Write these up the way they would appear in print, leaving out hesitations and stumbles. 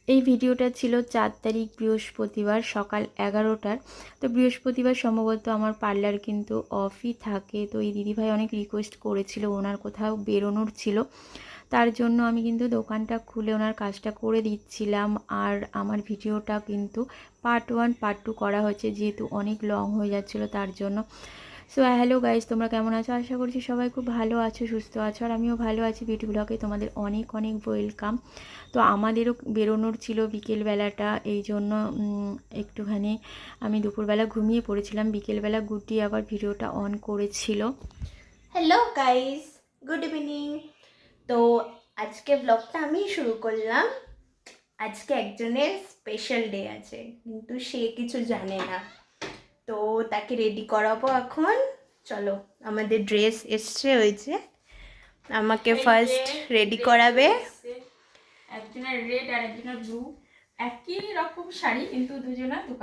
এই ভিডিওটা ছিল 4 তারিখ বৃহস্পতিবার সকাল 11টার। তো বৃহস্পতিবার সম্ভবত আমার পার্লার কিন্তু অফই থাকে। তো এই দিদিভাই অনেক রিকোয়েস্ট করেছিল, ওনার কোথাও বেরোনোর ছিল, তার জন্য আমি কিন্তু দোকানটা খুলে ওনার কাজটা করে দিচ্ছিলাম। আর আমার ভিডিওটা কিন্তু পার্ট 1 পার্ট 2 করা হয়েছে, যেহেতু অনেক লং হয়ে যাচ্ছিলো তার জন্য। সো হ্যালো গাইজ, তোমরা কেমন আছো? আশা করছি সবাই খুব ভালো আছো, সুস্থ আছো, আর আমিও ভালো আছি। বিউটি ব্লগে তোমাদের অনেক অনেক ওয়েলকাম। তো আমাদেরও বেরোনোর ছিল বিকেলবেলাটা, এই জন্য একটুখানি আমি দুপুরবেলা ঘুমিয়ে পড়েছিলাম। বিকেলবেলা গুড্ডি আবার ভিডিওটা অন করেছিল। Hello guys, good evening. তো আজকে ব্লগটা আমি শুরু করলাম। আজকে একজনের স্পেশাল ডে আছে, কিন্তু সে কিছু জানে না। তো তাকে রেডি করাবো এখন। চলো, আমাদের ড্রেস এসছে, হয়েছে আমাকে ফার্স্ট রেডি করাবে। একজনের রেড আর একজনের ব্লু, একই রকম শাড়ি কিন্তু দুজনা দু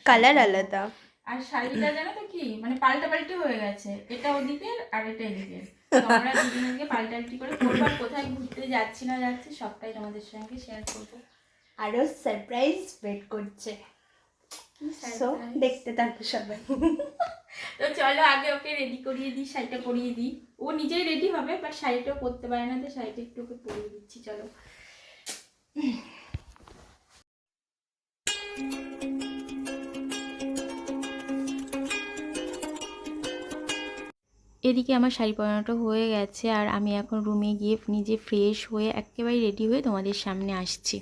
কালার আলাদা। আর শাড়িটা জানো তো কি, মানে পাল্টাপাল্টি হয়ে গেছে, এটা ওদিকে আর এটা এদিকে। আমরা দুজনকে পাল্টাপাল্টি করে করবো। আর কোথায় ঘুরতে যাচ্ছি না যাচ্ছি সবটাই তোমাদের সঙ্গে শেয়ার করবো। আরো সারপ্রাইজ ওয়েট করছে, সো দেখতে থাকো সবাই। তো চলো আগে ওকে রেডি করিয়ে দিই, শাড়িটা পরিয়ে দিই। ও নিজেই রেডি হবে, বাট শাড়িটাও পরতে পারে না, তো শাড়িটা একটু ওকে পরিয়ে দিচ্ছি। চলো। এদিকে আমার শাড়ি পরানোটা হয়ে গেছে, আর আমি এখন রুমে গিয়ে নিজে ফ্রেশ হয়ে একেবারে রেডি হয়ে তোমাদের সামনে আসছি।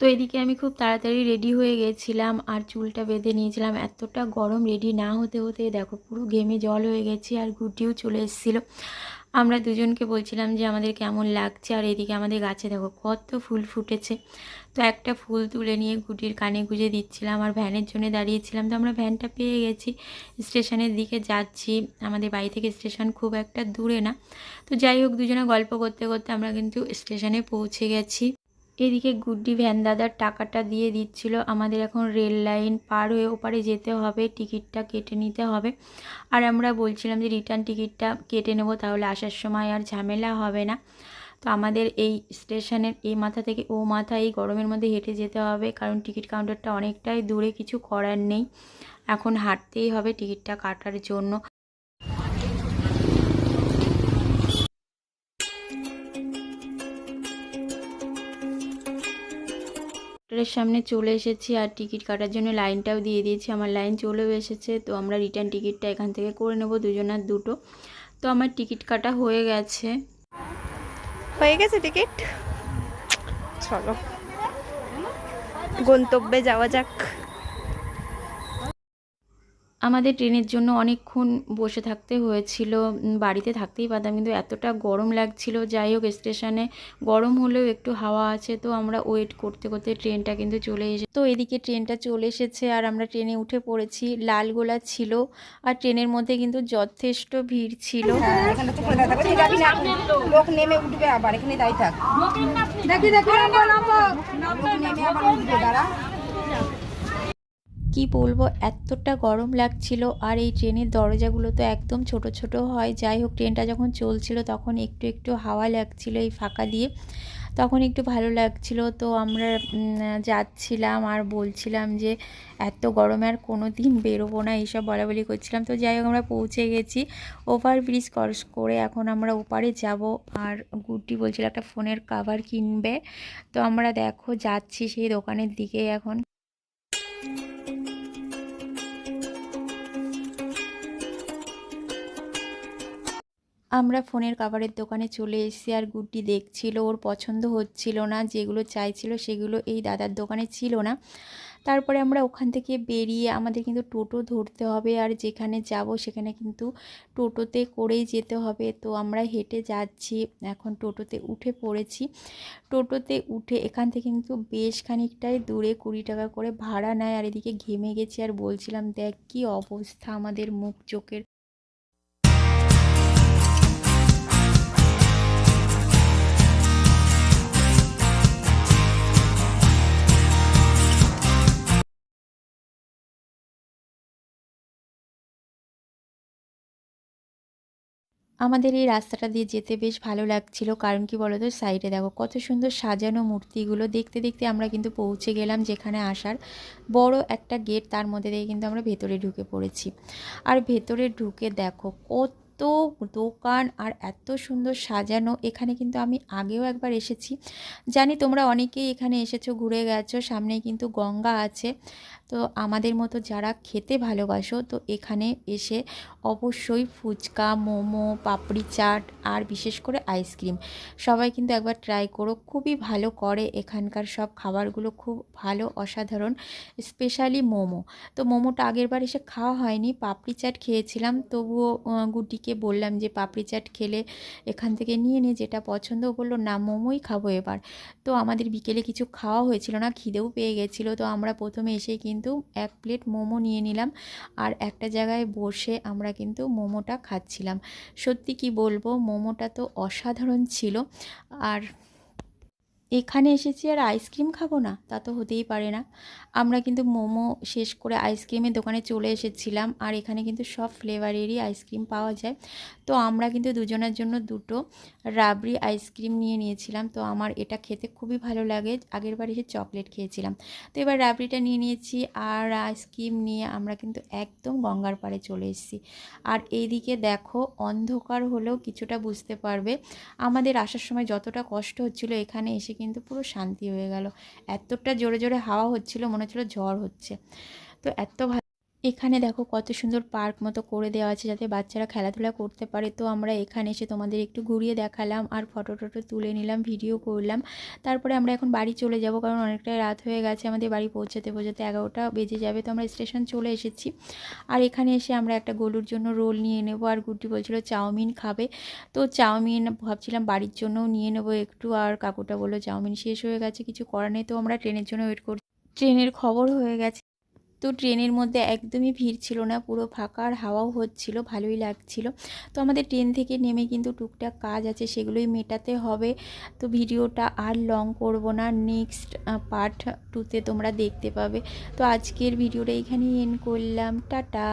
তো এদিকে আমি খুব তাড়াতাড়ি রেডি হয়ে গেছিলাম আর চুলটা বেঁধে নিয়েছিলাম। এতটা গরম, রেডি না হতে হতে দেখো পুরো ঘেমে জল হয়ে গেছি। আর গুটিও চলে এসেছিলো। আমরা দুজনকে বলছিলাম যে আমাদের কেমন লাগছে। আর এদিকে আমাদের গাছে দেখো কত ফুল ফুটেছে। তো একটা ফুল তুলে নিয়ে গুটির কানে গুঁজে দিচ্ছিলাম, আর ভ্যানের জন্য দাঁড়িয়েছিলাম। তো আমরা ভ্যানটা পেয়ে গেছি, স্টেশনের দিকে যাচ্ছি। আমাদের বাড়ি থেকে স্টেশন খুব একটা দূরে না। তো যাই হোক, দুজনে গল্প করতে করতে আমরা কিন্তু স্টেশনে পৌঁছে গেছি। এদিকে গুড্ডি ভ্যান দাদার টাকাটা দিয়ে দিচ্ছিল। আমাদের এখন রেল লাইন পার হয়ে ওপারে যেতে হবে, টিকিটটা কেটে নিতে হবে। আর আমরা বলছিলাম যে রিটার্ন টিকিটটা কেটে নেব, তাহলে আসার সময় আর ঝামেলা হবে না। তো আমাদের এই স্টেশনের এই মাথা থেকে ও মাথা এই গরমের মধ্যে হেঁটে যেতে হবে, কারণ টিকিট কাউন্টারটা অনেকটাই দূরে, কিছু করার নেই, এখন হাঁটতেই হবে টিকিটটা কাটার জন্য। কাউন্টারের সামনে চলে এসেছি, আর টিকিট কাটার জন্য লাইনটাও দিয়ে দিয়েছি। আমার লাইন চলেও এসেছে। তো আমরা রিটার্ন টিকিটটা এখান থেকে করে নেব, দুজনের দুটো। তো আমার টিকিট কাটা হয়ে গেছে। টিকিট। চলো গন্তব্যে যাওয়া যাক। আমাদের ট্রেনের জন্য অনেকক্ষণ বসে থাকতে হয়েছিল, বাড়িতে থাকতেই পারতাম, কিন্তু এতটা গরম লাগছিল। যাই হোক, স্টেশনে গরম হলেও একটু হাওয়া আছে, তো আমরা ওয়েট করতে করতে ট্রেনটা কিন্তু চলে এসেছে। তো এদিকে ট্রেনটা চলে এসেছে, আর আমরা ট্রেনে উঠে পড়েছি। লালগোলা ছিল, আর ট্রেনের মধ্যে কিন্তু যথেষ্ট ভিড় ছিল। লোক নেমে উঠবে, আবার এখানে দাঁড়িয়ে থাক। দেখি দেখি নেমে আবার উঠবে, দাঁড়া। কি বলবো, এতটা গরম লাগছিল। আর এই ট্রেনের দরজাগুলো তো একদম ছোট ছোট হয়। যাই হোক, ট্রেনটা যখন চলছিল তখন একটু একটু হাওয়া লাগছিল এই ফাঁকা দিয়ে, তখন একটু ভালো লাগছিল। তো আমরা যাচ্ছিলাম আর বলছিলাম যে এত গরমে আর কোনো দিন বেরোবো না, এইসব বলাবলি করছিলাম। তো যাই হোক, আমরা পৌঁছে গেছি। ওভারব্রিজ ক্রস করে এখন আমরা ওপারে যাব। আর গুড্ডি বলছিল একটা ফোনের কভার কিনবে। তো আমরা দেখো যাচ্ছি সেই দোকানের দিকে এখন। আমরা ফোনের কভারের দোকানে চলে এসেছি, আর গুড্ডি দেখছিল, ওর পছন্দ হচ্ছিল না, যেগুলো চাইছিল সেগুলো এই দাদার দোকানে ছিল না। তারপরে আমরা ওখান থেকে বেরিয়ে আমাদের কিন্তু টোটো ধরতে হবে, আর যেখানে যাব সেখানে কিন্তু টোটোতে করেই যেতে হবে। তো আমরা হেঁটে যাচ্ছি, এখন টোটোতে উঠে পড়েছি। টোটোতে উঠে এখান থেকে কিন্তু বেশ খানিকটাই দূরে, 20 টাকা করে ভাড়া নেয়। আর এদিকে ঘেমে গেছি, আর বলছিলাম দেখ কি অবস্থা আমাদের মুখ চোখের। আমাদের এই রাস্তাটা দিয়ে যেতে বেশ ভালো লাগছিল, কারণ কি বলো তো, সাইডে দেখো কত সুন্দর সাজানো মূর্তিগুলো। দেখতে দেখতে আমরা কিন্তু পৌঁছে গেলাম যেখানে আসার বড় একটা গেট, তার মধ্যে দিয়ে কিন্তু আমরা ভেতরে ঢুকে পড়েছি। আর ভেতরে ঢুকে দেখো কত দোকান আর এত সুন্দর সাজানো। এখানে কিন্তু আমি আগেও একবার এসেছি, জানি তোমরা অনেকেই এখানে এসেছো, ঘুরে গেছো। সামনেই কিন্তু গঙ্গা আছে। তো আমাদের মতো যারা খেতে ভালোবাসো তো এখানে এসে অবশ্যই ফুচকা, মোমো, পাপড়ি চাট আর বিশেষ করে আইসক্রিম সবাই কিন্তু একবার ট্রাই করো। খুবই ভালো করে এখানকার সব খাবারগুলো, খুব ভালো, অসাধারণ। স্পেশালি মোমো। তো মোমোটা আগেরবার এসে খাওয়া হয়নি, পাপড়ি চাট খেয়েছিলাম। তবুও গুটিকে বললাম যে পাপড়ি চাট খেলে এখান থেকে নিয়ে নে, যেটা পছন্দ। ও বললো না, মোমোই খাবো এবার। তো আমাদের বিকেলে কিছু খাওয়া হয়েছিল না, খিদেও পেয়ে গেছিলো। তো আমরা প্রথমে এসেই কিন্তু এক প্লেট মোমো নিয়ে নিলাম, আর একটা জায়গায় বসে আমরা কিন্তু মোমোটা খাচ্ছিলাম। সত্যি কি বলবো, মোমোটা তো অসাধারণ ছিল। আর এখানে এসেছি আর আইসক্রিম খাবো না, তা তো হতেই পারে না। আমরা কিন্তু মোমো শেষ করে আইসক্রিমের দোকানে চলে এসেছিলাম, আর এখানে কিন্তু সব ফ্লেভারেরই আইসক্রিম পাওয়া যায়। তো আমরা কিন্তু দুজনের জন্য দুটো রাবড়ি আইসক্রিম নিয়ে নিয়েছিলাম। তো আমার এটা খেতে খুবই ভালো লাগে, আগেরবার এসে চকলেট খেয়েছিলাম। তো এবার রাবড়িটা নিয়ে নিয়েছি, আর আইসক্রিম নিয়ে আমরা কিন্তু একদম গঙ্গার পাড়ে চলে এসেছি। আর এইদিকে দেখো অন্ধকার হলেও কিছুটা বুঝতে পারবে আমাদের আসার সময় যতটা কষ্ট হচ্ছিল, এখানে এসে কিন্তু পুরো শান্তি হয়ে গেল। এতটা জোরে জোরে হাওয়া হচ্ছিল, মনে হচ্ছিল ঝড় হচ্ছে। তো এত ভালো। এখানে দেখো কত সুন্দর পার্ক মতো করে দেওয়া আছে, যাতে বাচ্চারা খেলাধুলা করতে পারে। তো আমরা এখানে এসে তোমাদের একটু ঘুরিয়ে দেখালাম, আর ফটো টটো তুলে নিলাম, ভিডিও করলাম। তারপরে আমরা এখন বাড়ি চলে যাব, কারণ অনেকটাই রাত হয়ে গেছে, আমাদের বাড়ি পৌঁছাতে পৌঁছাতে 11টা বেজে যাবে। তো আমরা স্টেশন চলে এসেছি। আর এখানে এসে আমরা একটা গোলুর জন্য রোল নিয়ে নেব, আর গুটি বলছিল চাউমিন খাবে। তো চাউমিন ভাবছিলাম বাড়ির জন্যও নিয়ে নেব একটু, আর কাকুটা বললো চাউমিন শেষ হয়ে গেছে, কিছু করার নেই। তো আমরা ট্রেনের জন্য ওয়েট করছি। ট্রেনের খবর হয়ে গেছে। তো ট্রেনের মধ্যে একদমই ভিড় ছিল না, পুরো ফাঁকা, আর হাওয়াও হচ্ছিল, ভালোই লাগছিল। তো আমাদের ট্রেন থেকে নেমে কিন্তু টুকটাক কাজ আছে, সেগুলোই মেটাতে হবে। তো ভিডিওটা আর লং করব না, নেক্সট পার্ট 2তে তোমরা দেখতে পাবে। তো আজকের ভিডিওটা এখানেই এন্ড করলাম, টাটা।